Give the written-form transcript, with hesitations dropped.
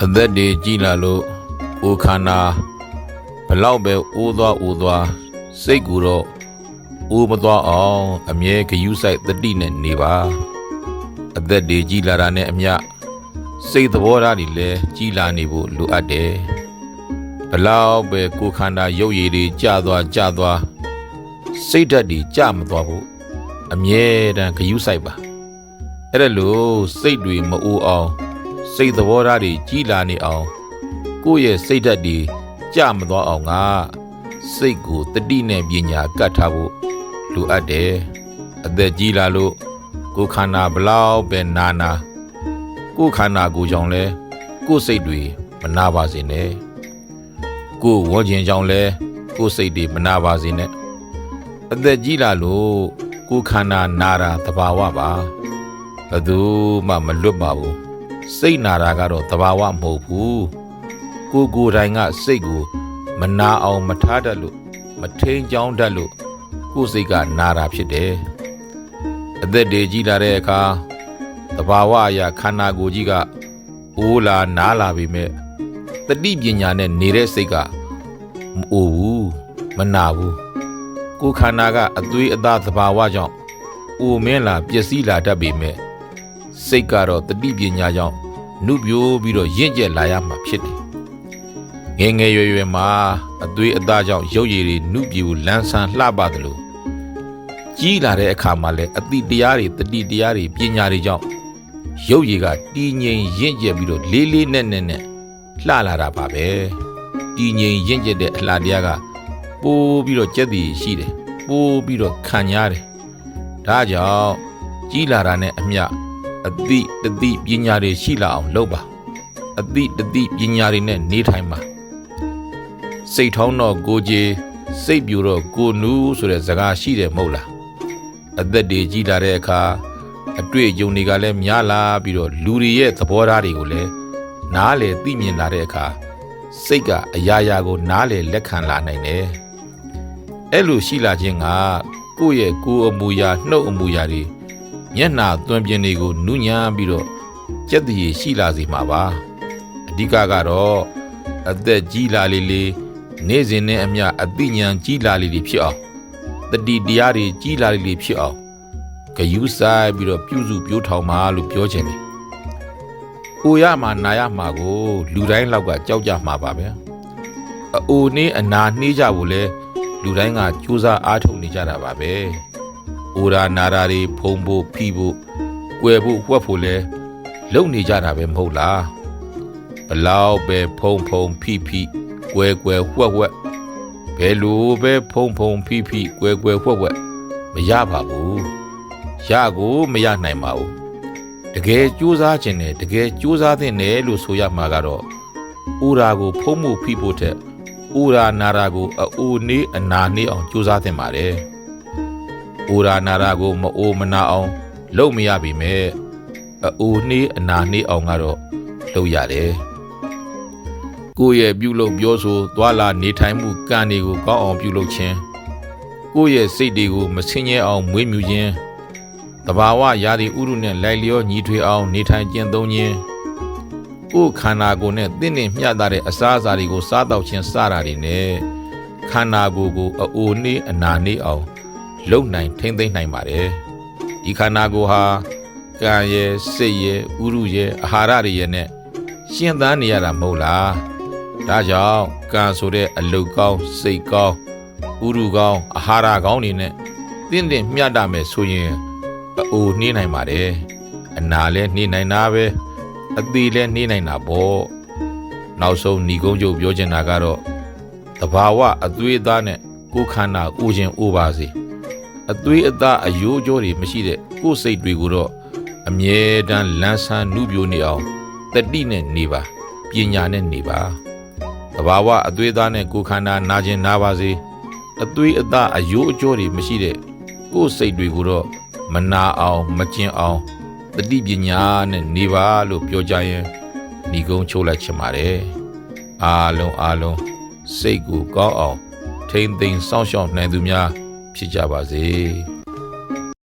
အသက်တွေကြီးလာလို့ကိုယ်ခန္ဓာဘလောက်ပဲအိုးသွားစိတ်ကူတော့အိုးမသွားအောင်အမြဲဂရုစိုက်တတိနဲ့နေပါအသက်တွေကြီးလာတာနဲ့အမျှစိတ်သဘောထားတွေလည်းကြီးလာနေဖို့လိုအပ်တယ်ဘလောက်ပဲကိုယ်ခန္ဓာရုပ်ရည်တွေကျသွားစိတ်ဓာတ်တွေကျမသွားဘူးအမြဲတမ်းဂရုစိုက်ပါအဲ့ဒါလို့စိတ်တွေမအိုးအောင်စိတ်သဘောထားတွေကြီးလာနေအောင်ကိုယ့်ရဲ့စိတ်ဓာတ်တွေကျမသွားအောင်ကစိတ်ကိုတတိနဲ့ပညာကတ်ထားဖို့လိုအပ်တယ်အသက်ကြီးလာလို့ကိုယ်ခန္ဓာဘလောက်ပဲနာကိုယ်ခန္ဓာကိုယ်ကြောင့်လဲကိုယ်စိတ်တွေမနာပါစေနဲ့ကိုယ်ဝေါ်ခြင်းကြောင့်လဲကိုယ်စိတ်တွေမနာပါစေနဲ့အသက်ကြီးလာလို့ကိုယ်ခန္ဓာနာတာသဘာဝပါဘယ်သူမှမလွတ်ပါဘူးစိတ်နာတာကတော့သဘာဝမဟုတ်ဘူးကိုယ်တိုင်ကစိတ်ကိုမနာအောင်မထားတတ်လို့မထိန်ကြောင်းတတ်လို့ကိုယ်စိတ်ကနာတာဖြစ်တယ်အသက်တွေကြီးလာတဲ့အခါသဘာဝအရာခန္ဓာကိုယ်ကြီးကအိုးလာနားလာပြီမဲ့တတိပညာနဲ့နေတဲ့စိတ်ကမအိုးဘူးမနာဘူးကိုယ်ခန္ဓာကအသွေးအသားသဘာဝကြောင့်အိုမင်းလာပျက်စီးလာတတ်ပြီမဲ့စိတ်ကတော့တတိပညာကြောင့်နုပြိုးပြီးတော့ရင့်ကျက်လာရမှာဖြစ်တယ်ငယ်ရွယ်မှာအသွေးအသားကြောင့်ရုပ်ရည်တွေနုပြိုးလန်းဆန်းလှပတယ်လို့ကြီးလာတဲ့အခါမှာလည်းအတိတရားတွေတတိတရားတွေပညာတွေကြောင့်ရုပ်ရည်ကတည်ငြိမ်ရင့်ကျက်ပြီးတော့လေးနဲ့လှလာတာပါပဲတည်ငြိမ်ရင့်ကျက်တဲ့အလှတရားကပိုးပြီးတော့ကြက်တည်ရှိတယ်ပိုးပြီးတော့ခံရတယ်ဒါကြောင့်ကြီးလာတာနဲ့အမျှအတိတတိပညာတွေရှိလာအောင်လုပ်ပါအတိတတိပညာတွေနဲ့နေထိုင်ပါစိတ်ထောင်းတော့ကိုကြီးစိတ်ပြူတော့ကိုနူးဆိုတဲ့စကားရှိတယ်မဟုတ်လားအသက်တွေကြီးလာတဲ့အခါအတွေ့အကြုံတွေကလည်းများလာပြီးတော့လူတွေရဲ့သဘောထားတွေကိုလည်းနားလေသိမြင်လာတဲ့အခါစိတ်ကအရာရာကိုနားလေလက်ခံလာနိုင်တယ်အဲ့လိုရှိလာခြင်းကကိုယ့်ရဲ့ကိုယ်အမူအရာနှုတ်အမူအရာတွေမျက်နှာသွင်းပြင်းတွေကိုနုညံပြီးတော့ကြက်တည်ရှိလာစေမှာပါအဓိကကတော့အသက်ကြီးလာလေနေ့စဉ်နဲ့အမျှအသိဉာဏ်ကြီးလာလေဖြစ်အောင်တတိတရားတွေကြီးလာလေဖြစ်အောင်ဂယုဆိုင်ပြီးတော့ပြုစုပြိုးထောင်ပါလို့ပြောချင်တယ်။အိုရမှာနာရမှာကိုလူတိုင်းလောက်ကကြောက်ကြမှာပါပဲ။အိုနှေးအနာနှေးကြဖို့လဲလူတိုင်းကကြိုးစားအားထုတ်နေကြတာပါပဲ။အိုရာနာရာတွေဖုံဖို့ဖိဖို့ကွယ်ဖို့ဝှက်ဖို့လဲလုပ်နေကြတာပဲမဟုတ်လား။ဘလောက်ပဲဖုံဖိကွယ်ဝှက်ဘယ်လိုပဲဖုံဖိကွယ်ဝှက်မရပါဘူးရကိုမရနိုင်ပါဘူးတကယ်ကြိုးစားခြင်းနဲ့တကယ်ကြိုးစားသင့်တယ်လို့ဆိုရမှာကတော့ဥရာကိုဖုံးမှုဖိဖို့ထက်ဥရာနာရာကိုအိုနေအနာနေအောင်ကြိုးစားသင့်ပါတယ်ဥရာနာရာကိုမအိုမနာအောင်လုပ်မရပြီမဲ့အိုနေအနာနေအောင်ကတော့လုပ်ရတယ်ကိုယ့်ရဲ့ပြုလုပ်ပြောဆိုသွာလာနေထိုင်မှုကံတွေကိုကောင်းအောင်ပြုလုပ်ခြင်းကိုယ့်ရဲ့စိတ်တွေကိုမဆင်းရဲအောင်မွေးမြူခြင်းတဘာဝရာသီဥတုနဲ့လိုက်လျောညီထွေအောင်နေထိုင်ကျင့်သုံးခြင်းကိုယ်ခန္ဓာကိုယ်နဲ့တင့်တယ်မျှတတဲ့အစားအစာတွေကိုစားတော့ခြင်းစတာတွေနဲ့ခန္ဓာကိုယ်ကိုအိုနေအနာနေအောင်လုံနိုင်ထိမ့်သိမ့်နိုင်ပါတယ်ဒီခန္ဓာကိုယ်ဟာကံရဲ့စိတ်ရဲ့ဥရုရဲ့အာဟာရတွေရဲ့နဲ့ရှင်သန်နေရတာမဟုတ်လားဒါကြောင့်ကံဆိုတဲ့အလုတ်ကောင်းစိတ်ကောင်းဥရုကောင်းအာဟာရကောင်းတွေနဲ့တင့်တယ်မျှတမယ်ဆိုရင်အိုနှေးနိုင်ပါတယ်အနာလည်းနှေးနိုင်တာပဲအသေးလည်းနှေးနိုင်တာပေါ့နောက်ဆုံးဏီကုန်းကျုပ်ပြောချင်တာကတော့တဘာဝအသွေးအသားနဲ့ကိုယ်ခန္ဓာအိုခြင်းအိုပါစေအသွေးအသားအယိုးကြောတွေမရှိတဲ့ကိုယ်စိတ်တွေကိုတော့အမြဲတမ်းလန်းဆန်းနုပြိုနေအောင်တတိနဲ့နေပါပညာနဲ့နေပါတဘာဝအသွေးသားနဲ့ကိုယ်ခန္ဓာနာခြင်းနာပါစေအသွေးအသားအယိုးအကြောတွေမရှိတဲ့ကိုယ်စိတ်တွေကိုတော့မနာအောင်မကျင်အောင်တတိပညာနဲ့နေပါလို့ပြောကြရင်ဏီကုန်းချိုးလိုက်ချင်ပါတယ်အားလုံးစိတ်ကိုကောင်းအောင်ထိမ့်သိမ်းစောင့်ရှောက်နိုင်သူများဖြစ်ကြပါစေ